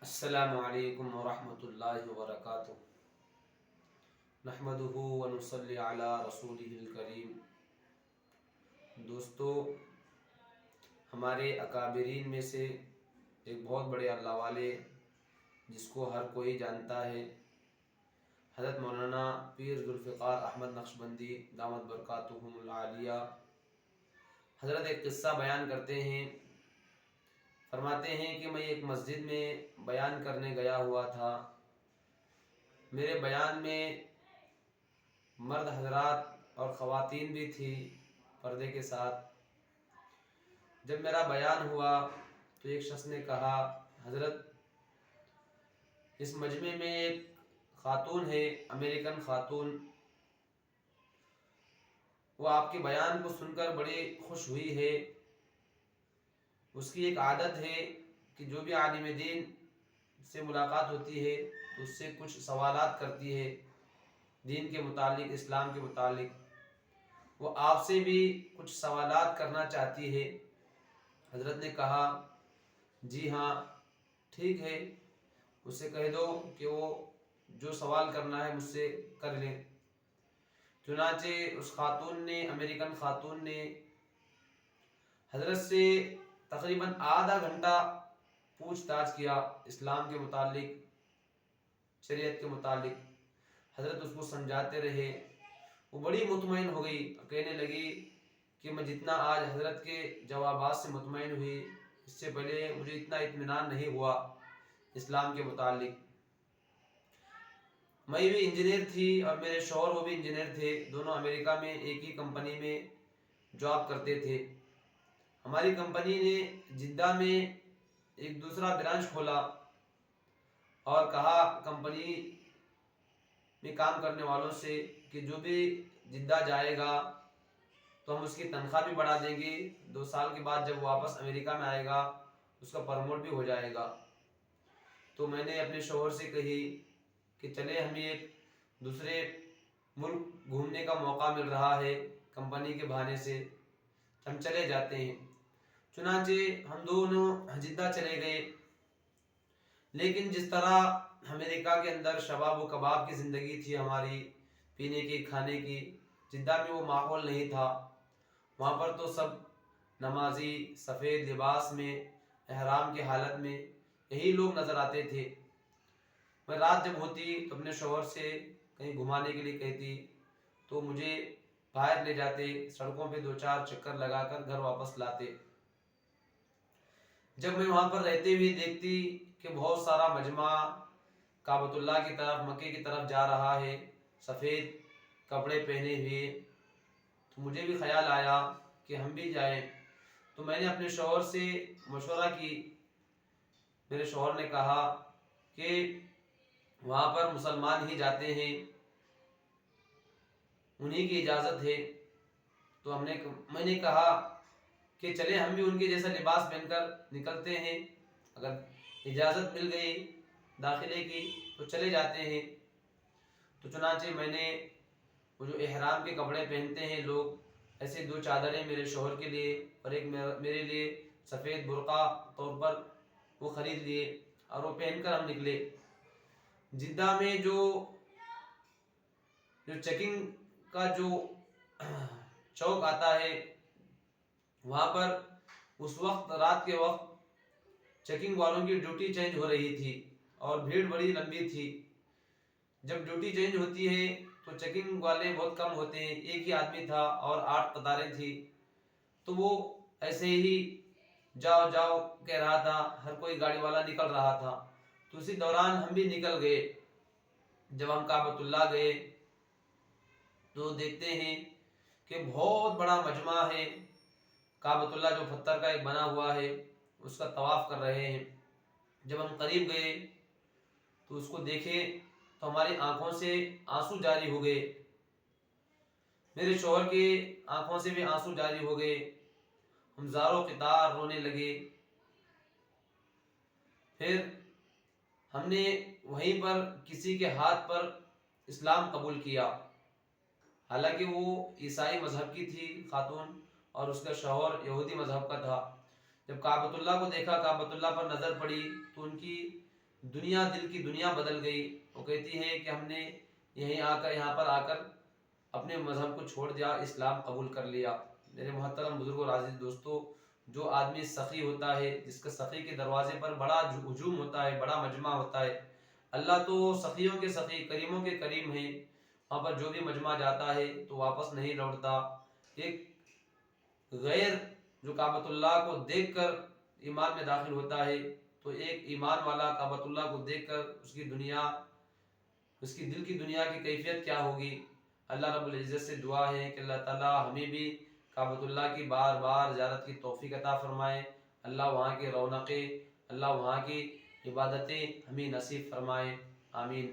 السلام علیکم ورحمۃ اللہ وبرکاتہ۔ نحمدہ ونصلی علی رسولہ الکریم۔ دوستو، ہمارے اکابرین میں سے ایک بہت بڑے اللہ والے جس کو ہر کوئی جانتا ہے، حضرت مولانا پیر ذوالفقار احمد نقشبندی دامت برکاتہم العالیہ، حضرت ایک قصہ بیان کرتے ہیں۔ فرماتے ہیں کہ میں ایک مسجد میں بیان کرنے گیا ہوا تھا۔ میرے بیان میں مرد حضرات اور خواتین بھی تھی پردے کے ساتھ۔ جب میرا بیان ہوا تو ایک شخص نے کہا، حضرت اس مجمع میں ایک خاتون ہے، امریکن خاتون، وہ آپ کے بیان کو سن کر بڑی خوش ہوئی ہے۔ اس کی ایک عادت ہے کہ جو بھی عالم دین سے ملاقات ہوتی ہے تو اس سے کچھ سوالات کرتی ہے دین کے متعلق، اسلام کے متعلق۔ وہ آپ سے بھی کچھ سوالات کرنا چاہتی ہے۔ حضرت نے کہا، جی ہاں ٹھیک ہے، اس سے کہہ دو کہ وہ جو سوال کرنا ہے مجھ سے کر لیں۔ چنانچہ اس خاتون نے، امریکن خاتون نے حضرت سے تقریباً آدھا گھنٹہ پوچھ تاچھ کیا اسلام کے متعلق، شریعت کے متعلق۔ حضرت اس کو سمجھاتے رہے۔ وہ بڑی مطمئن ہو گئی، کہنے لگی کہ میں جتنا آج حضرت کے جوابات سے مطمئن ہوئی، اس سے پہلے مجھے اتنا اطمینان نہیں ہوا اسلام کے متعلق۔ میں بھی انجینئر تھی اور میرے شوہر وہ بھی انجینئر تھے، دونوں امریکہ میں ایک ہی کمپنی میں جاب کرتے تھے۔ ہماری کمپنی نے جدہ میں ایک دوسرا برانچ کھولا اور کہا کمپنی میں کام کرنے والوں سے کہ جو بھی جدہ جائے گا تو ہم اس کی تنخواہ بھی بڑھا دیں گے، 2 سال کے بعد جب واپس امریکہ میں آئے گا اس کا پروموٹ بھی ہو جائے گا۔ تو میں نے اپنے شوہر سے کہی کہ چلے ہمیں ایک دوسرے ملک گھومنے کا موقع مل رہا ہے کمپنی کے بہانے سے، ہم چلے جاتے ہیں۔ چنانچہ ہم دونوں جدہ چلے گئے۔ لیکن جس طرح امریکہ کے اندر شباب و کباب کی زندگی تھی ہماری، پینے کی کھانے کی، جدہ میں وہ ماحول نہیں تھا۔ وہاں پر تو سب نمازی، سفید لباس میں، احرام کی حالت میں یہی لوگ نظر آتے تھے۔ میں رات جب ہوتی تو اپنے شوہر سے کہیں گھمانے کے لیے کہتی تو مجھے باہر لے جاتے، سڑکوں پہ 2-4 چکر لگا کر گھر واپس لاتے۔ جب میں وہاں پر رہتے ہوئے دیکھتی کہ بہت سارا مجمع کعبۃ اللہ کی طرف، مکے کی طرف جا رہا ہے سفید کپڑے پہنے ہوئے، تو مجھے بھی خیال آیا کہ ہم بھی جائیں۔ تو میں نے اپنے شوہر سے مشورہ کی۔ میرے شوہر نے کہا کہ وہاں پر مسلمان ہی جاتے ہیں، انہی کی اجازت ہے۔ تو میں نے کہا کہ چلے ہم بھی ان کے جیسا لباس پہن کر نکلتے ہیں، اگر اجازت مل گئی داخلے کی تو چلے جاتے ہیں۔ تو چنانچہ میں نے وہ جو احرام کے کپڑے پہنتے ہیں لوگ، ایسے 2 چادریں میرے شوہر کے لیے اور ایک میرے لیے سفید برقع طور پر وہ خرید لیے اور وہ پہن کر ہم نکلے۔ جدہ میں جو چیکنگ کا جو چوک آتا ہے، وہاں پر اس وقت رات کے وقت چیکنگ والوں کی ڈیوٹی چینج ہو رہی تھی اور بھیڑ بڑی لمبی تھی۔ جب ڈیوٹی چینج ہوتی ہے تو چیکنگ والے بہت کم ہوتے ہیں، ایک ہی آدمی تھا اور 8 قطاریں تھی۔ تو وہ ایسے ہی جاؤ جاؤ کہہ رہا تھا، ہر کوئی گاڑی والا نکل رہا تھا۔ تو اسی دوران ہم بھی نکل گئے۔ جب ہم کعبۃ اللہ گئے تو دیکھتے ہیں کہ بہت بڑا مجمع ہے، کعبۃ اللہ جو پتھر کا ایک بنا ہوا ہے اس کا طواف کر رہے ہیں۔ جب ہم قریب گئے تو اس کو دیکھے تو ہماری آنکھوں سے آنسو جاری ہو گئے، میرے شوہر کے آنکھوں سے بھی آنسو جاری ہو گئے، ہم زاروں قطار رونے لگے۔ پھر ہم نے وہیں پر کسی کے ہاتھ پر اسلام قبول کیا، حالانکہ وہ عیسائی مذہب کی تھی خاتون اور اس کا شوہر یہودی مذہب کا تھا۔ جب کعبۃ اللہ کو دیکھا، کعبۃ اللہ پر نظر پڑی تو ان کی دنیا دل کی دنیا بدل گئی. وہ کہتی ہے کہ ہم نے یہاں پر آ کر اپنے مذہب کو چھوڑ دیا, اسلام قبول کر لیا. میرے محترم بزرگوں اور عزیز دوستو, جو آدمی سخی ہوتا ہے, جس کا سخی کے دروازے پر بڑا ہجوم ہوتا ہے, بڑا مجمع ہوتا ہے, اللہ تو سخیوں کے سخی, کریموں کے کریم ہیں. وہاں پر جو بھی مجمع جاتا ہے تو واپس نہیں لوٹتا. ایک غیر جو کعبۃ اللہ کو دیکھ کر ایمان میں داخل ہوتا ہے, تو ایک ایمان والا کعبۃ اللہ کو دیکھ کر اس کی دل کی دنیا کی کیفیت کیا ہوگی. اللہ رب العزت سے دعا ہے کہ اللہ تعالی ہمیں بھی کعبۃ اللہ کی بار بار زیارت کی توفیق عطا فرمائے. اللہ وہاں کی رونقیں, اللہ وہاں کی عبادتیں ہمیں نصیب فرمائے. آمین.